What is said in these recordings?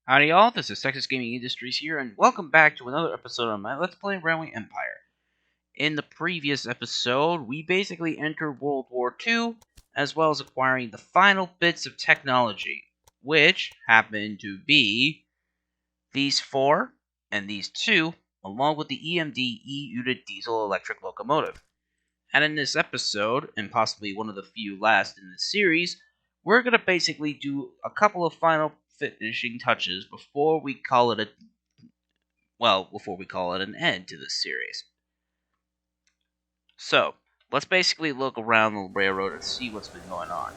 Howdy y'all, this is Texas Gaming Industries here, and welcome back to another episode of my Let's Play Railway Empire. In the previous episode, we basically entered World War II, as well as acquiring the final bits of technology, which happened to be these four and these two, along with the EMD E-unit diesel-electric locomotive. And in this episode, and possibly one of the few last in this series, we're going to basically do a couple of final finishing touches before we call it an end to this series. So, let's basically look around the railroad and see what's been going on.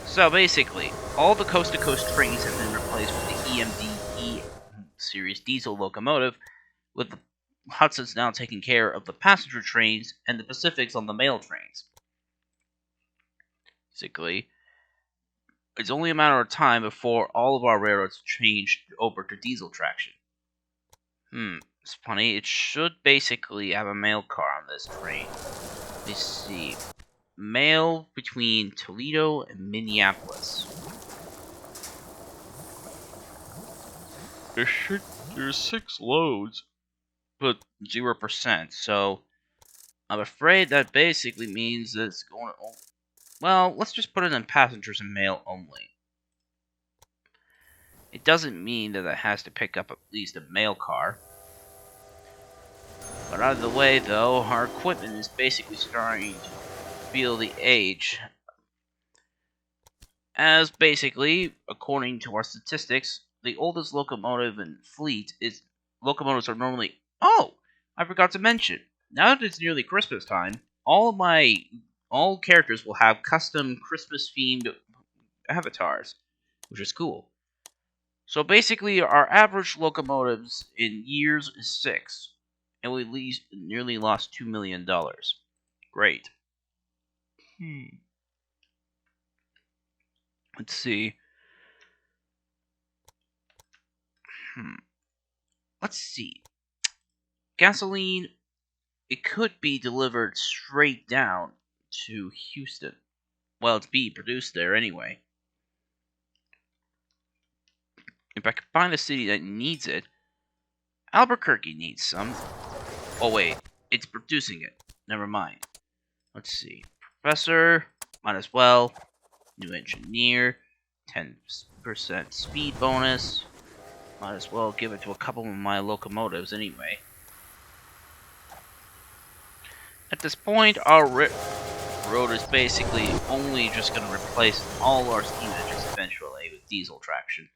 So basically, all the coast-to-coast trains have been replaced with the EMD E-series diesel locomotive, with the Hudson's now taking care of the passenger trains and the Pacifics on the mail trains. Basically, it's only a matter of time before all of our railroads change over to diesel traction. It's funny. It should basically have a mail car on this train. Let's see. Mail between Toledo and Minneapolis. There's 6 loads, but 0%, so I'm afraid that basically means that it's going to... Well, let's just put it in passengers and mail only. It doesn't mean that it has to pick up at least a mail car. But either way, though, our equipment is basically starting to feel the age. As basically, according to our statistics, the oldest locomotive in fleet is... Locomotives are normally... Oh! I forgot to mention. Now that it's nearly Christmas time, all characters will have custom Christmas-themed avatars, which is cool. So basically, our average locomotives in years is 6, and we nearly lost $2 million. Great. Let's see. Let's see. Gasoline, it could be delivered straight down to Houston. Well, it's being produced there anyway. If I could find a city that needs it, Albuquerque needs some. Oh wait, it's producing it. Never mind. Let's see. Professor, might as well. New engineer, 10% speed bonus. Might as well give it to a couple of my locomotives anyway. At this point, our road is basically only just going to replace all our steam engines eventually with diesel traction.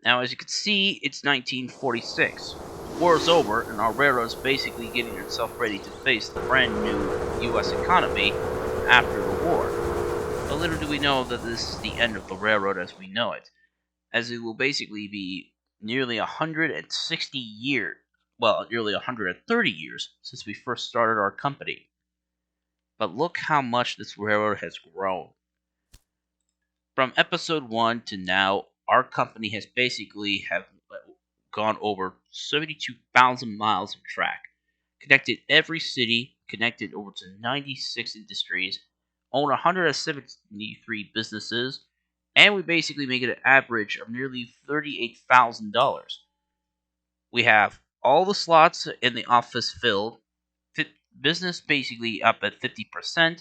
Now, as you can see, it's 1946. The war is over, and our railroad is basically getting itself ready to face the brand new U.S. economy after the war. But little do we know that this is the end of the railroad as we know it, as it will basically be nearly 160 years, well, nearly 130 years since we first started our company. But look how much this railroad has grown. From episode 1 to now, our company has basically gone over 72,000 miles of track, connected every city, connected over to 96 industries, own 173 businesses, and we basically make it an average of nearly $38,000. We have all the slots in the office filled, business basically up at 50%, and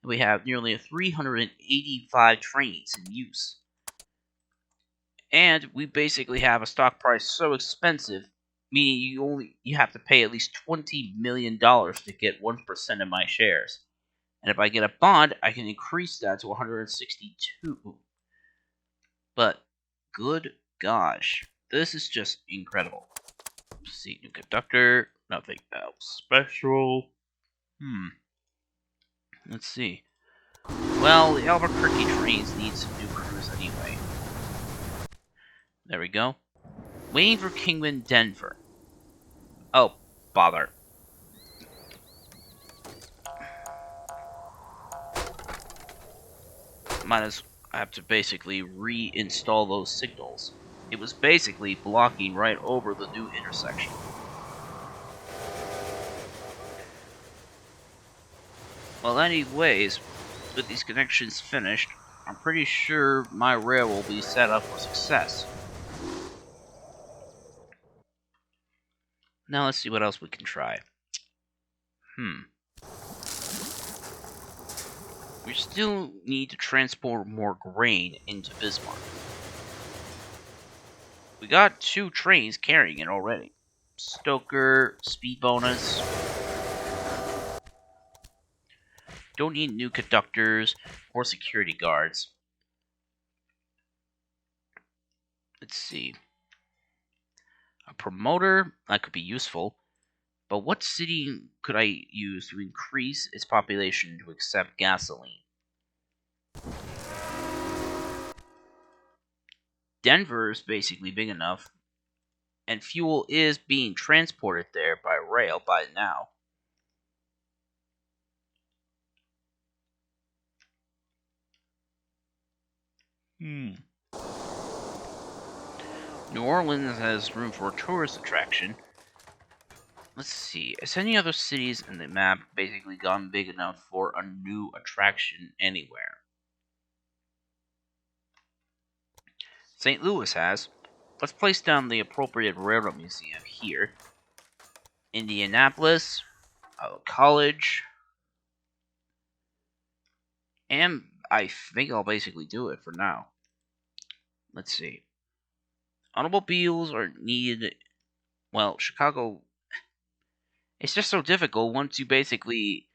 we have nearly 385 trains in use. And we basically have a stock price so expensive, meaning you have to pay at least $20 million to get 1% of my shares. And if I get a bond, I can increase that to 162. But, good gosh, this is just incredible. Let's see, new conductor, nothing else special. Let's see. Well, the Albuquerque trains need some new crews anyway. There we go. Waiting for Kingman, Denver. Oh, bother. I have to basically reinstall those signals. It was basically blocking right over the new intersection. Well, anyways, with these connections finished, I'm pretty sure my rail will be set up for success. Now let's see what else we can try. We still need to transport more grain into Bismarck. We got 2 trains carrying it already. Stoker, speed bonus. Don't need new conductors or security guards. Let's see. A promoter, that could be useful. But what city could I use to increase its population to accept gasoline? Denver is basically big enough, and fuel is being transported there by rail by now. New Orleans has room for a tourist attraction. Let's see. Has any other cities in the map basically gotten big enough for a new attraction anywhere? St. Louis has. Let's place down the appropriate railroad museum here. Indianapolis, college, and I think I'll basically do it for now. Let's see. Automobiles are needed. Well, Chicago. It's just so difficult once you basically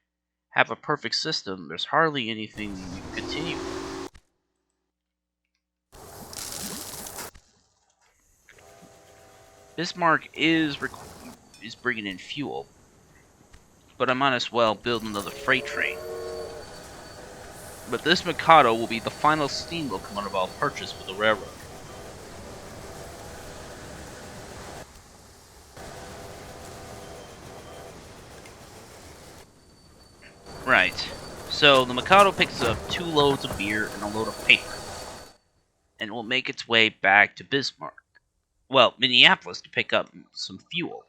have a perfect system. There's hardly anything you can continue. Bismarck is bringing in fuel, but I might as well build another freight train. But this Mikado will be the final steam locomotive I'll purchase for the railroad. Right. So the Mikado picks up 2 loads of beer and a load of paper, and will make its way back to Bismarck. Well, Minneapolis to pick up some fuel.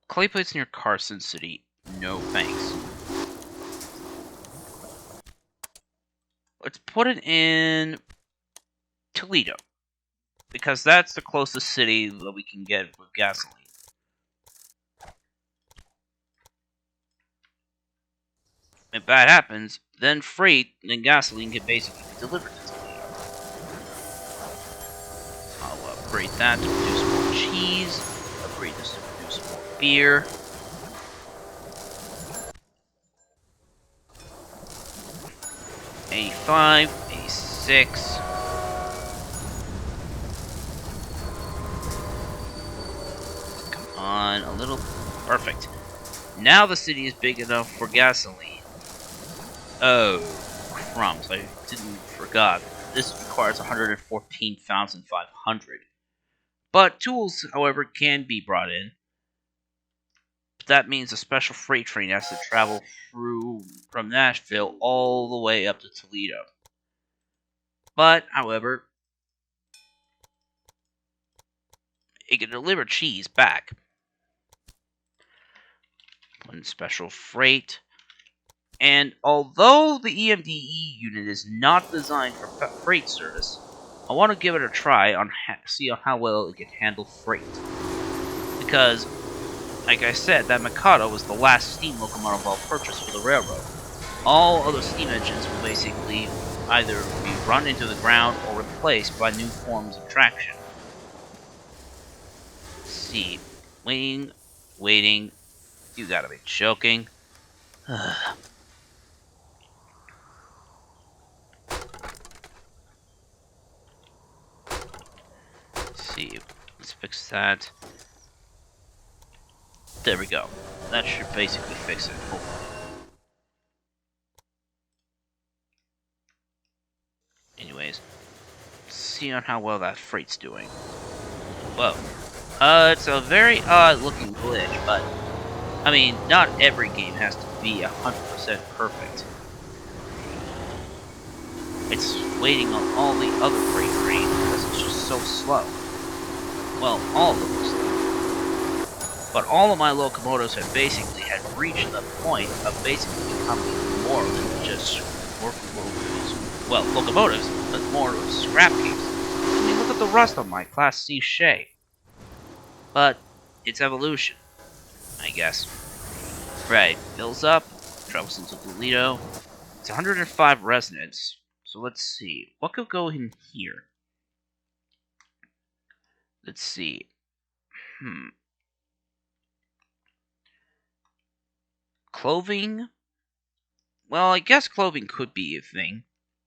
Clay plates near Carson City. No thanks. Let's put it in Toledo, because that's the closest city that we can get with gasoline. If that happens, then freight and gasoline can basically be delivered to Toledo. I'll upgrade that to produce more cheese, upgrade this to produce more beer. A5, A6. Come on, a little. Perfect. Now the city is big enough for gasoline. Oh, crumbs. I forgot. This requires 114,500. But tools, however, can be brought in. But that means a special freight train has to travel from Nashville all the way up to Toledo. But, however, it can deliver cheese back. One special freight. And although the EMD unit is not designed for freight service, I want to give it a try on see how well it can handle freight. Because, like I said, that Mikado was the last steam locomotive I'll purchase for the railroad. All other steam engines will basically either be run into the ground or replaced by new forms of traction. Let's see. Waiting. You gotta be joking. Let's fix that. There we go. That should basically fix it, hopefully. Anyways, let's see on how well that freight's doing. Whoa. It's a very odd looking glitch, but I mean, not every game has to be 100% perfect. It's waiting on all the other freight trains because it's just so slow. Well, all of them are slow. But all of my locomotives had reached the point of basically becoming more than just locomotives, but more of scrap heaps. I mean, look at the rust on my Class C Shay. But it's evolution, I guess. Right, fills up, travels into Toledo. It's 105 resonance. So let's see. What could go in here? Let's see. Clothing? Well, I guess clothing could be a thing,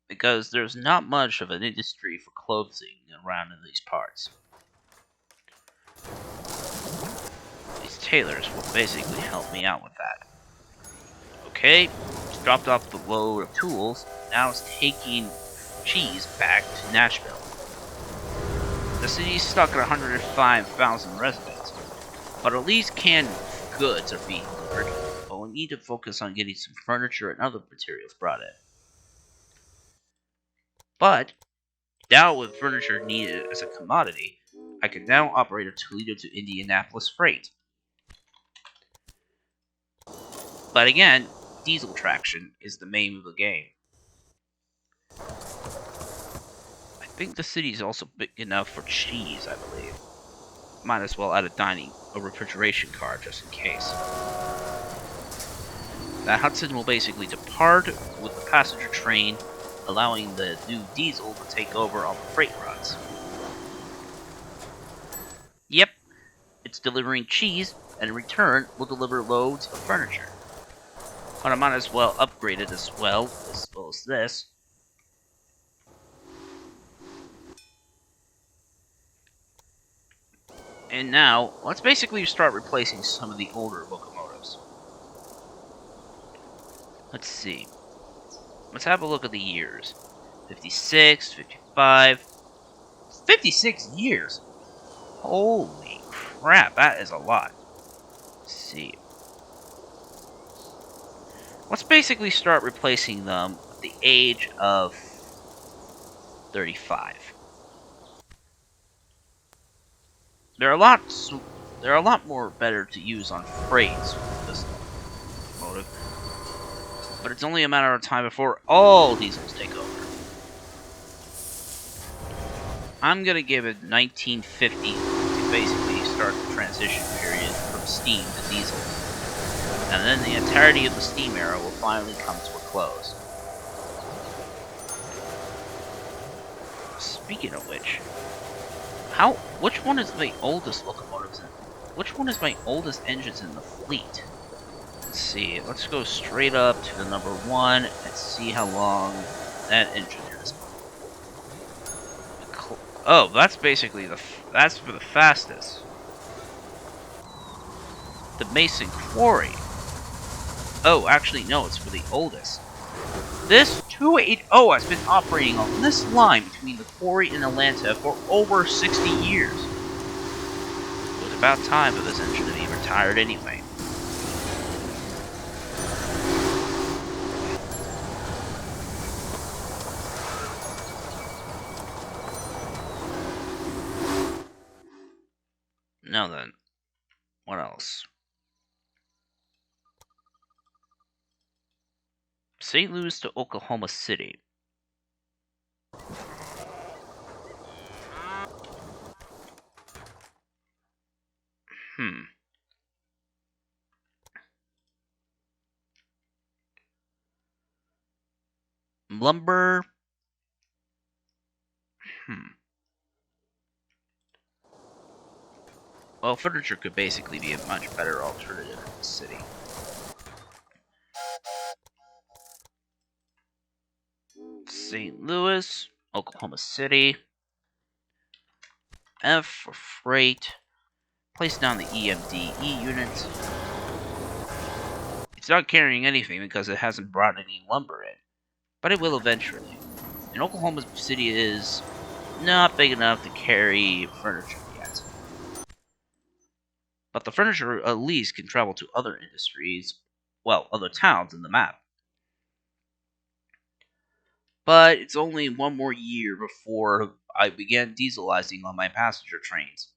because there's not much of an industry for clothing around in these parts. These tailors will basically help me out with that. Okay, it's dropped off the load of tools. Now it's taking cheese back to Nashville. The city's stuck at 105,000 residents, but at least canned goods are being delivered. But we need to focus on getting some furniture and other materials brought in. But now with furniture needed as a commodity, I can now operate a Toledo to Indianapolis freight. But again, diesel traction is the name of the game. I think the city is also big enough for cheese, I believe. Might as well add a refrigeration car just in case. That Hudson will basically depart with the passenger train, allowing the new diesel to take over on the freight runs. Yep, it's delivering cheese, and in return will deliver loads of furniture. But I might as well upgrade it as well as this. And now, let's basically start replacing some of the older locomotives. Let's see. Let's have a look at the years. 56, 55... 56 years? Holy crap, that is a lot. Let's see. Let's basically start replacing them at the age of 35. They're a lot more better to use on freights with this locomotive. But it's only a matter of time before all diesels take over. I'm gonna give it 1950 to basically start the transition period from steam to diesel. And then the entirety of the steam era will finally come to a close. Speaking of which, which one is my oldest locomotives in? Which one is my oldest engines in the fleet? Let's see, let's go straight up to the number 1 and see how long that engine is. Oh, that's basically that's for the fastest. The Mason Quarry. Oh, actually, no, it's for the oldest. This 280 has been operating on this line between the quarry and Atlanta for over 60 years. It was about time for this engine to be retired anyway. Now then, what else? St. Louis to Oklahoma City. Lumber. Well, furniture could basically be a much better alternative in the city. St. Louis, Oklahoma City. F for freight. Place down the EMD E unit. It's not carrying anything because it hasn't brought any lumber in, but it will eventually. And Oklahoma City is not big enough to carry furniture yet. But the furniture at least can travel to other industries, well, other towns in the map. But it's only one more year before I begin dieselizing on my passenger trains.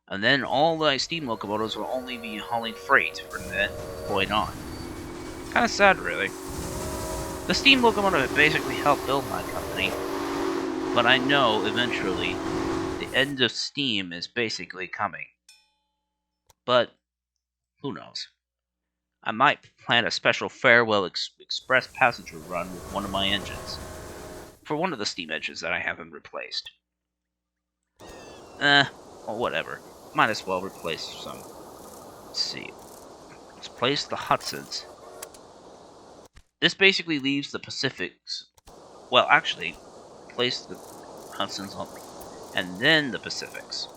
And then all the steam locomotives will only be hauling freight from that point on. Kind of sad, really. The steam locomotive basically helped build my company, but I know eventually the end of steam is basically coming. But who knows? I might plan a special farewell express passenger run with one of my engines. For one of the steam engines that I haven't replaced. Well, whatever. Might as well replace some. Let's see. Let's place the Hudsons. This basically leaves the Pacifics. Well, actually, place the Hudsons on, and then the Pacifics.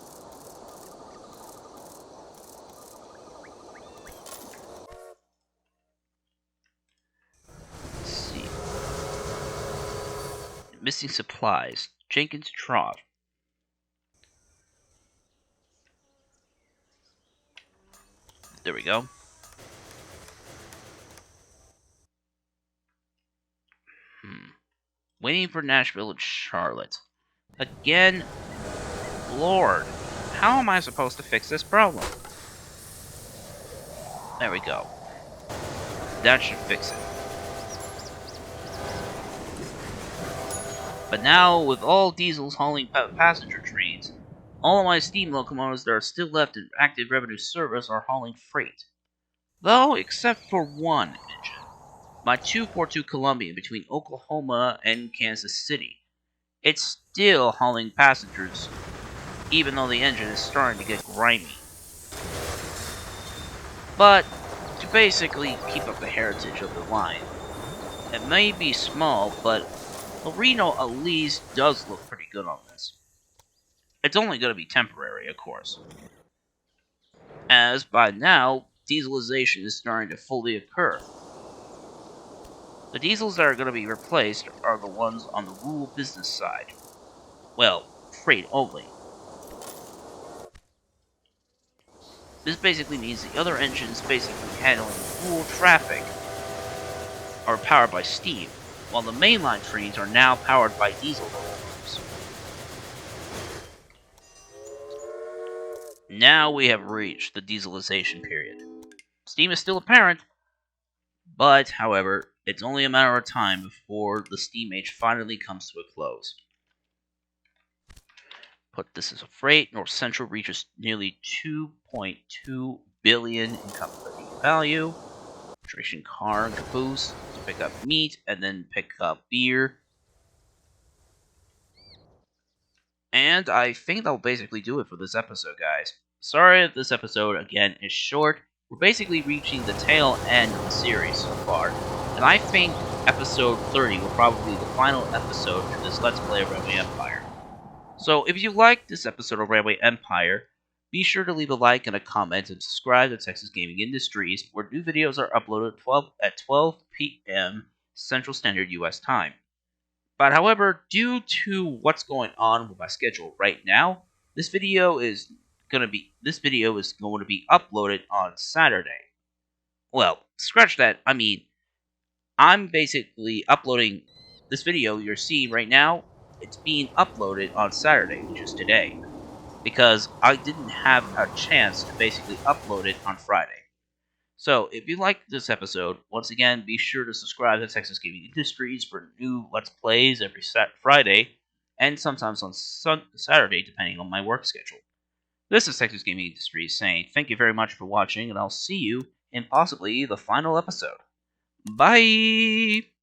Let's see. Missing supplies. Jenkins Trough. There we go. Waiting for Nashville and Charlotte. Again, Lord, how am I supposed to fix this problem? There we go. That should fix it. But now, with all diesels hauling passenger trains, all of my steam locomotives that are still left in active revenue service are hauling freight. Though, except for one engine. My 242 Columbia between Oklahoma and Kansas City. It's still hauling passengers, even though the engine is starting to get grimy. But, to basically keep up the heritage of the line. It may be small, but Reno at least does look pretty good on this. It's only going to be temporary, of course. As by now, dieselization is starting to fully occur. The diesels that are going to be replaced are the ones on the rural business side. Well, freight only. This basically means the other engines basically handling rural traffic are powered by steam, while the mainline trains are now powered by diesel locomotives. Now we have reached the dieselization period. Steam is still apparent, but, however, it's only a matter of time before the steam age finally comes to a close. Put this as a freight. North Central reaches nearly 2.2 billion in company value. Traction car and caboose to pick up meat and then pick up beer. And I think that'll basically do it for this episode, guys. Sorry if this episode, again, is short. We're basically reaching the tail end of the series so far, and I think episode 30 will probably be the final episode in this Let's Play of Railway Empire. So if you liked this episode of Railway Empire, be sure to leave a like and a comment and subscribe to Texas Gaming Industries, where new videos are uploaded at 12 p.m. Central Standard US time. But however, due to what's going on with my schedule right now, this video is going to be uploaded on Saturday. Well, scratch that. I mean, I'm basically uploading this video you're seeing right now. It's being uploaded on Saturday, which is today, because I didn't have a chance to basically upload it on Friday. So, if you liked this episode, once again, be sure to subscribe to Texas Gaming Industries for new Let's Plays every Friday, and sometimes on Saturday, depending on my work schedule. This is Texas Gaming Industries saying thank you very much for watching, and I'll see you in possibly the final episode. Bye!